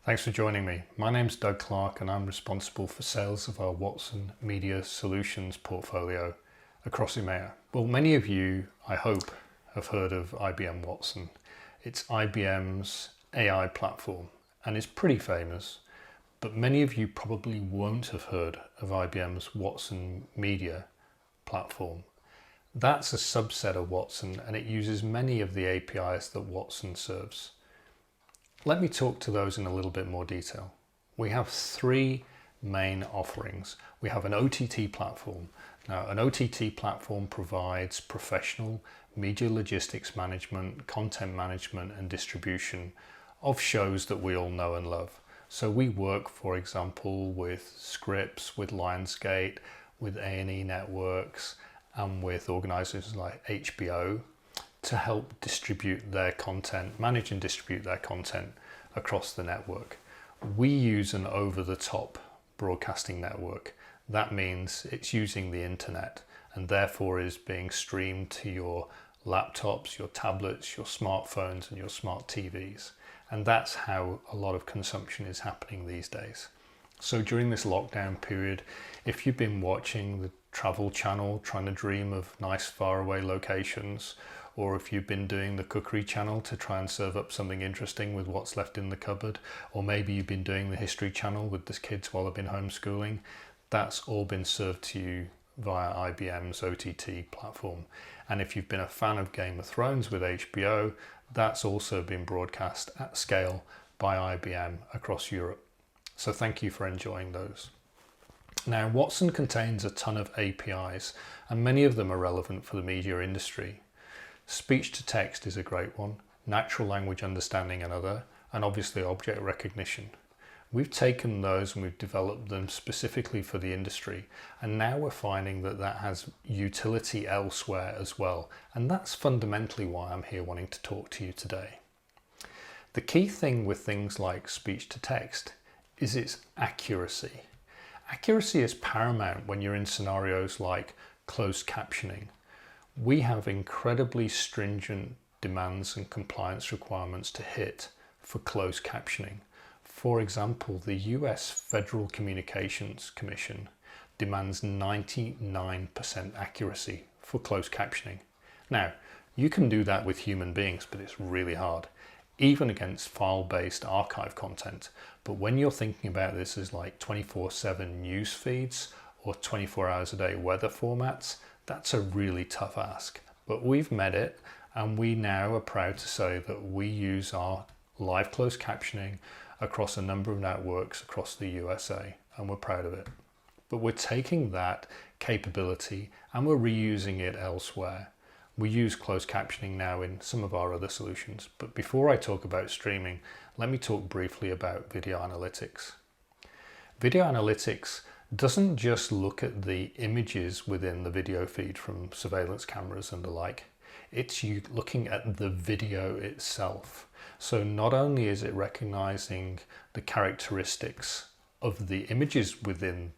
Thanks for joining me. My name's Doug Cllark and I'm responsible for sales of our Watson Media Solutions portfolio across EMEA. Well, many of you, I hope, have heard of IBM Watson. It's IBM's AI platform and it's pretty famous, but many of you probably won't have heard of IBM's Watson Media platform. That's a subset of Watson and it uses many of the APIs that Watson serves. Let me talk to those in a little bit more detail. We have three main offerings. We have an OTT platform. Now, an OTT platform provides professional media logistics management, content management and distribution of shows that we all know and love. So we work, for example, with Scripps, with Lionsgate, with A&E Networks, and with organizers like HBO to help distribute their content, manage and distribute their content across the network. We use an over-the-top broadcasting network. That means it's using the internet and therefore is being streamed to your laptops, your tablets, your smartphones and your smart TVs. And that's how a lot of consumption is happening these days. So during this lockdown period, if you've been watching the Travel Channel trying to dream of nice faraway locations, or if you've been doing the Cookery Channel to try and serve up something interesting with what's left in the cupboard, or maybe you've been doing the History Channel with the kids while they've been homeschooling, that's all been served to you via IBM's OTT platform. And if you've been a fan of Game of Thrones with HBO, that's also been broadcast at scale by IBM across Europe. So thank you for enjoying those. Now, Watson contains a ton of APIs and many of them are relevant for the media industry. Speech to text is a great one, natural language understanding another, and obviously object recognition. We've taken those and we've developed them specifically for the industry, and now we're finding that that has utility elsewhere as well, and that's fundamentally why I'm here wanting to talk to you today. The key thing with things like speech to text is its accuracy. Accuracy is paramount when you're in scenarios like closed captioning. We have incredibly stringent demands and compliance requirements to hit for closed captioning. For example, the US Federal Communications Commission demands 99% accuracy for closed captioning. Now, you can do that with human beings, but it's really hard, even against file-based archive content. But when you're thinking about this as like 24/7 news feeds or 24 hours a day weather formats, that's a really tough ask, but we've met it, and we now are proud to say that we use our live closed captioning across a number of networks across the USA, and we're proud of it. But we're taking that capability and we're reusing it elsewhere. We use closed captioning now in some of our other solutions, but before I talk about streaming, let me talk briefly about video analytics. Video analytics doesn't just look at the images within the video feed from surveillance cameras and the like. It's you looking at the video itself. So not only is it recognizing the characteristics of the images within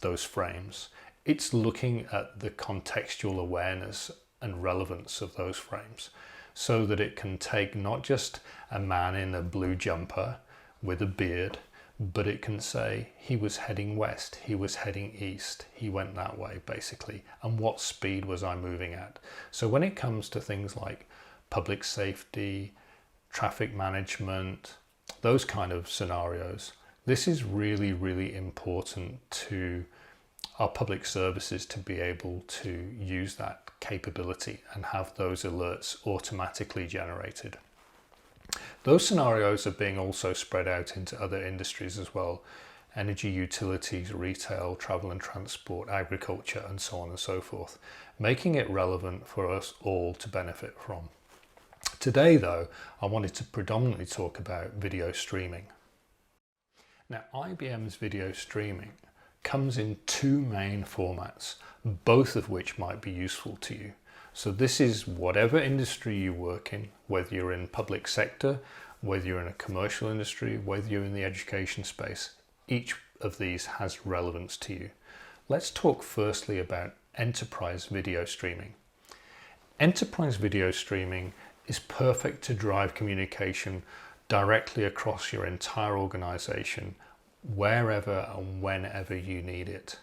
those frames, it's looking at the contextual awareness and relevance of those frames so that it can take not just a man in a blue jumper with a beard, but it can say he was heading west, he was heading east, he went that way basically, and what speed was I moving at. So when it comes to things like public safety, traffic management, those kind of scenarios, this is really, really important to our public services to be able to use that capability and have those alerts automatically generated. Those scenarios are being also spread out into other industries as well: energy, utilities, retail, travel and transport, agriculture, and so on and so forth, making it relevant for us all to benefit from. Today, though, I wanted to predominantly talk about video streaming. Now, IBM's video streaming comes in two main formats, both of which might be useful to you. So this is whatever industry you work in, whether you're in public sector, whether you're in a commercial industry, whether you're in the education space, each of these has relevance to you. Let's talk firstly about enterprise video streaming. Enterprise video streaming is perfect to drive communication directly across your entire organization, wherever and whenever you need it.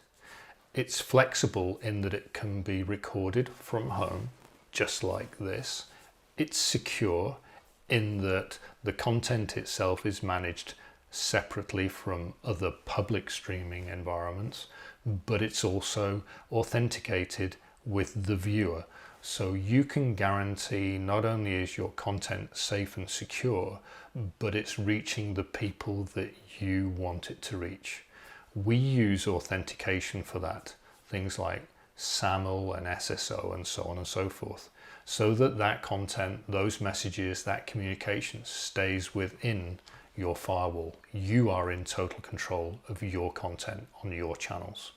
It's flexible in that it can be recorded from home, just like this. It's secure in that the content itself is managed separately from other public streaming environments, but it's also authenticated with the viewer. So you can guarantee not only is your content safe and secure, but it's reaching the people that you want it to reach. We use authentication for that, things like SAML and SSO and so on and so forth, so that that content, those messages, that communication stays within your firewall. You are in total control of your content on your channels.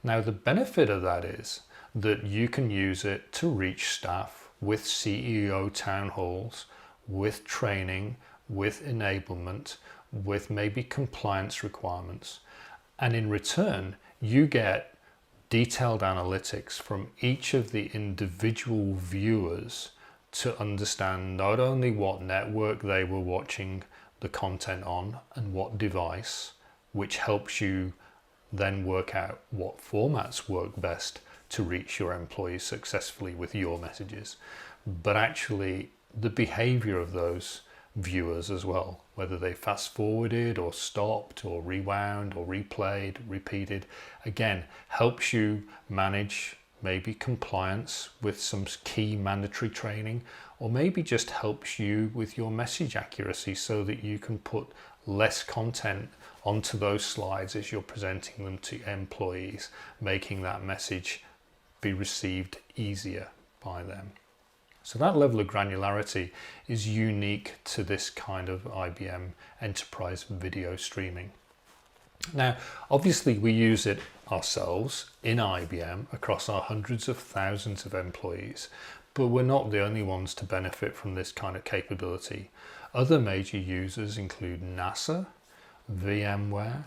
Now, the benefit of that is that you can use it to reach staff with CEO town halls, with training, with enablement, with maybe compliance requirements. And in return, you get detailed analytics from each of the individual viewers to understand not only what network they were watching the content on and what device, which helps you then work out what formats work best to reach your employees successfully with your messages, but actually the behavior of those viewers as well, whether they fast forwarded or stopped or rewound or replayed, repeated, again, helps you manage maybe compliance with some key mandatory training, or maybe just helps you with your message accuracy so that you can put less content onto those slides as you're presenting them to employees, making that message be received easier by them. So that level of granularity is unique to this kind of IBM enterprise video streaming. Now, obviously we use it ourselves in IBM across our hundreds of thousands of employees, but we're not the only ones to benefit from this kind of capability. Other major users include NASA, VMware,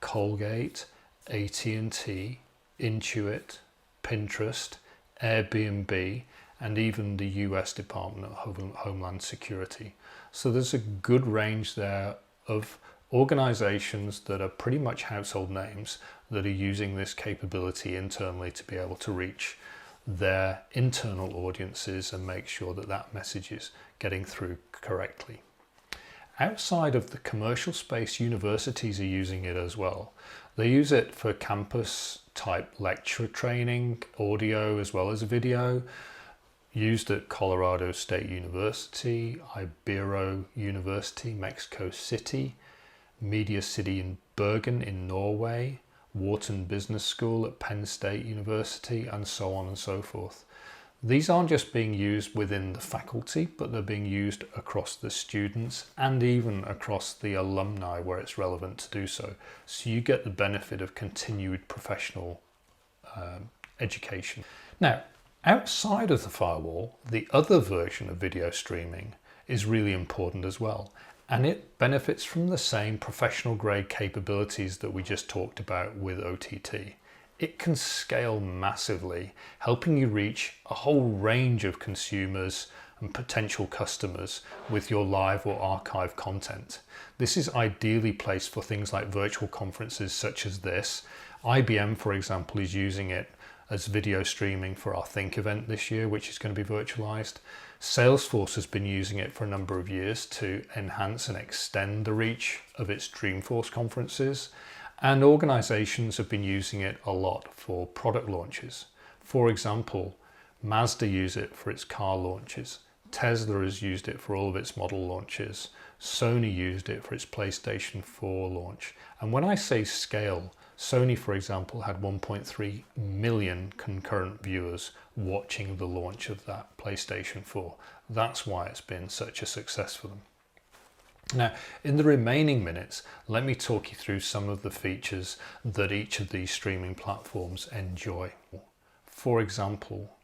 Colgate, AT&T, Intuit, Pinterest, Airbnb, and even the US Department of Homeland Security. So there's a good range there of organizations that are pretty much household names that are using this capability internally to be able to reach their internal audiences and make sure that that message is getting through correctly. Outside of the commercial space, universities are using it as well. They use it for campus type lecture training, audio as well as video, used at Colorado State University, Ibero University, Mexico City, Media City in Bergen in Norway, Wharton Business School at Penn State University, and so on and so forth. These aren't just being used within the faculty, but they're being used across the students and even across the alumni where it's relevant to do so. So you get the benefit of continued professional education. Now, outside of the firewall, the other version of video streaming is really important as well. And it benefits from the same professional grade capabilities that we just talked about with OTT. It can scale massively, helping you reach a whole range of consumers and potential customers with your live or archive content. This is ideally placed for things like virtual conferences such as this. IBM, for example, is using it as video streaming for our Think event this year, which is going to be virtualized. Salesforce has been using it for a number of years to enhance and extend the reach of its Dreamforce conferences. And organizations have been using it a lot for product launches. For example, Mazda use it for its car launches. Tesla has used it for all of its model launches. Sony used it for its PlayStation 4 launch. And when I say scale, Sony, for example, had 1.3 million concurrent viewers watching the launch of that PlayStation 4. That's why it's been such a success for them. Now, in the remaining minutes, let me talk you through some of the features that each of these streaming platforms enjoy. For example,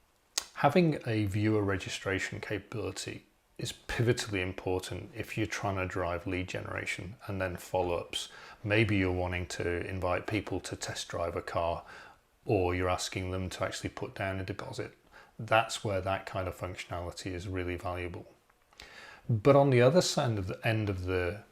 having a viewer registration capability is pivotally important if you're trying to drive lead generation and then follow-ups. Maybe you're wanting to invite people to test drive a car, or you're asking them to actually put down a deposit. That's where that kind of functionality is really valuable. But on the other side of the end of the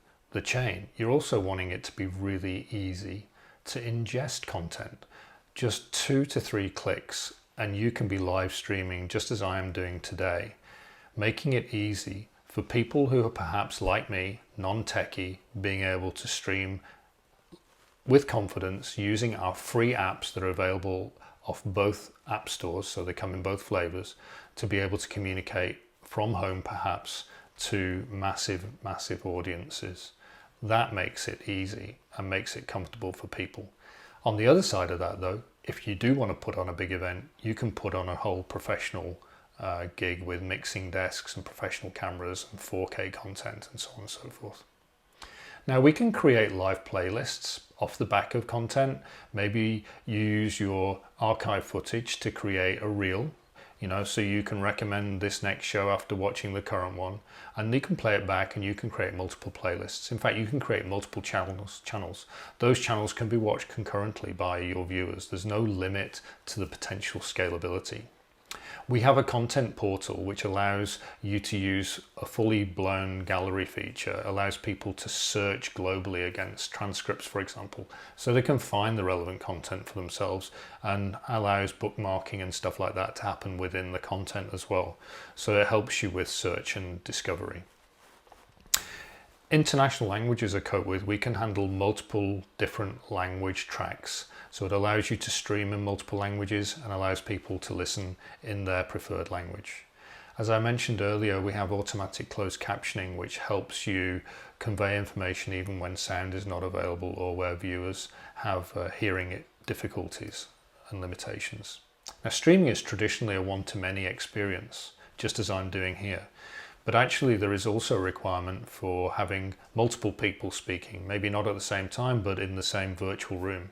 chain, you're also wanting it to be really easy to ingest content. Just 2 to 3 clicks and you can be live streaming just as I am doing today, making it easy for people who are perhaps like me, non-techie, being able to stream with confidence using our free apps that are available off both app stores, so they come in both flavors, to be able to communicate from home perhaps to massive audiences. That makes it easy and makes it comfortable for people. On the other side of that though, if you do want to put on a big event, you can put on a whole professional gig with mixing desks and professional cameras and 4K content and so on and so forth. Now we can create live playlists off the back of content. Maybe you use your archive footage to create a reel, so you can recommend this next show after watching the current one, and you can play it back and you can create multiple playlists. In fact, you can create multiple channels. Those channels can be watched concurrently by your viewers. There's no limit to the potential scalability. We have a content portal which allows you to use a fully blown gallery feature, allows people to search globally against transcripts, for example, so they can find the relevant content for themselves, and allows bookmarking and stuff like that to happen within the content as well. So it helps you with search and discovery. International languages are coped with. We can handle multiple different language tracks. So it allows you to stream in multiple languages and allows people to listen in their preferred language. As I mentioned earlier, we have automatic closed captioning, which helps you convey information even when sound is not available or where viewers have hearing difficulties and limitations. Now, streaming is traditionally a one-to-many experience, just as I'm doing here. But actually there is also a requirement for having multiple people speaking, maybe not at the same time, but in the same virtual room.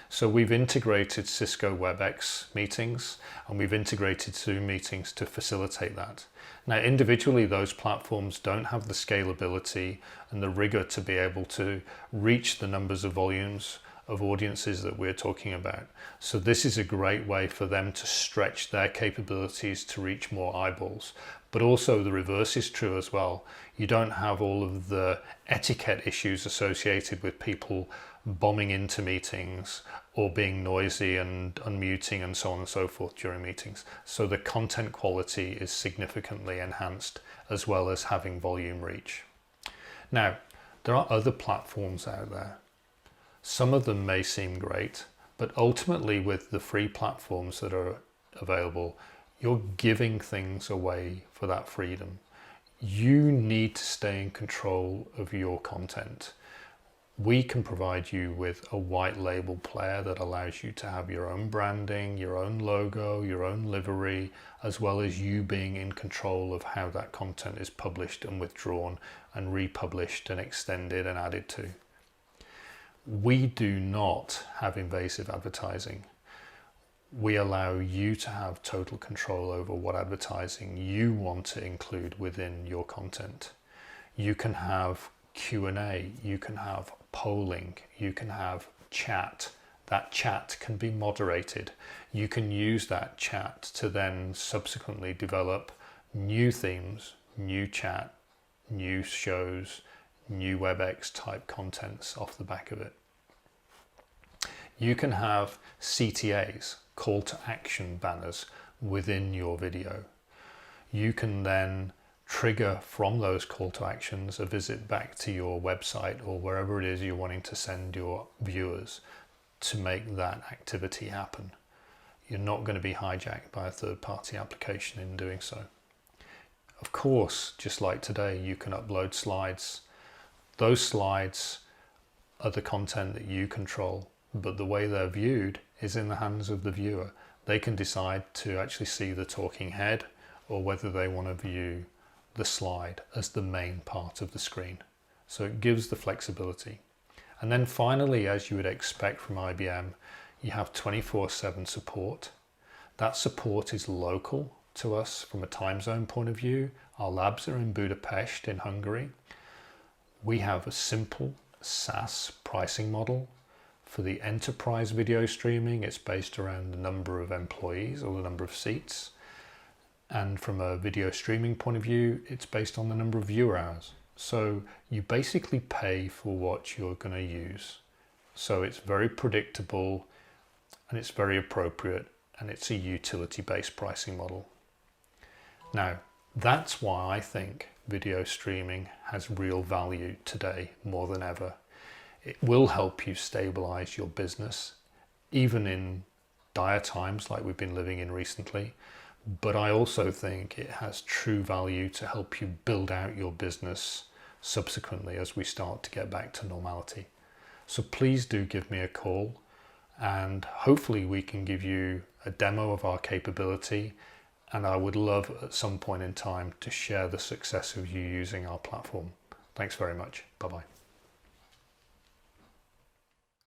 So we've integrated Cisco WebEx meetings and we've integrated Zoom meetings to facilitate that. Now individually those platforms don't have the scalability and the rigor to be able to reach the numbers of volumes of audiences that we're talking about. So this is a great way for them to stretch their capabilities to reach more eyeballs. But also the reverse is true as well. You don't have all of the etiquette issues associated with people bombing into meetings or being noisy and unmuting and so on and so forth during meetings. So the content quality is significantly enhanced as well as having volume reach. Now, there are other platforms out there. Some of them may seem great, but ultimately with the free platforms that are available, you're giving things away for that freedom. You need to stay in control of your content. We can provide you with a white label player that allows you to have your own branding, your own logo, your own livery, as well as you being in control of how that content is published and withdrawn and republished and extended and added to. We do not have invasive advertising. We allow you to have total control over what advertising you want to include within your content. You can have Q&A, you can have polling, you can have chat. That chat can be moderated. You can use that chat to then subsequently develop new themes, new chat, new shows, new WebEx type contents off the back of it. You can have CTAs, call to action banners, within your video. You can then trigger from those call to actions a visit back to your website or wherever it is you're wanting to send your viewers to make that activity happen. You're not going to be hijacked by a third-party application in doing so. Of course, just like today, you can upload slides. Those slides are the content that you control, but the way they're viewed is in the hands of the viewer. They can decide to actually see the talking head or whether they want to view the slide as the main part of the screen. So it gives the flexibility. And then finally, as you would expect from IBM, you have 24/7 support. That support is local to us from a time zone point of view. Our labs are in Budapest in Hungary. We have a simple SaaS pricing model. For the enterprise video streaming, it's based around the number of employees or the number of seats. And from a video streaming point of view, it's based on the number of viewer hours. So you basically pay for what you're going to use. So it's very predictable and it's very appropriate, and it's a utility-based pricing model. Now, that's why I think video streaming has real value today more than ever. It will help you stabilize your business, even in dire times like we've been living in recently. But I also think it has true value to help you build out your business subsequently as we start to get back to normality. So please do give me a call, and hopefully we can give you a demo of our capability. And I would love at some point in time to share the success of you using our platform. Thanks very much. Bye-bye.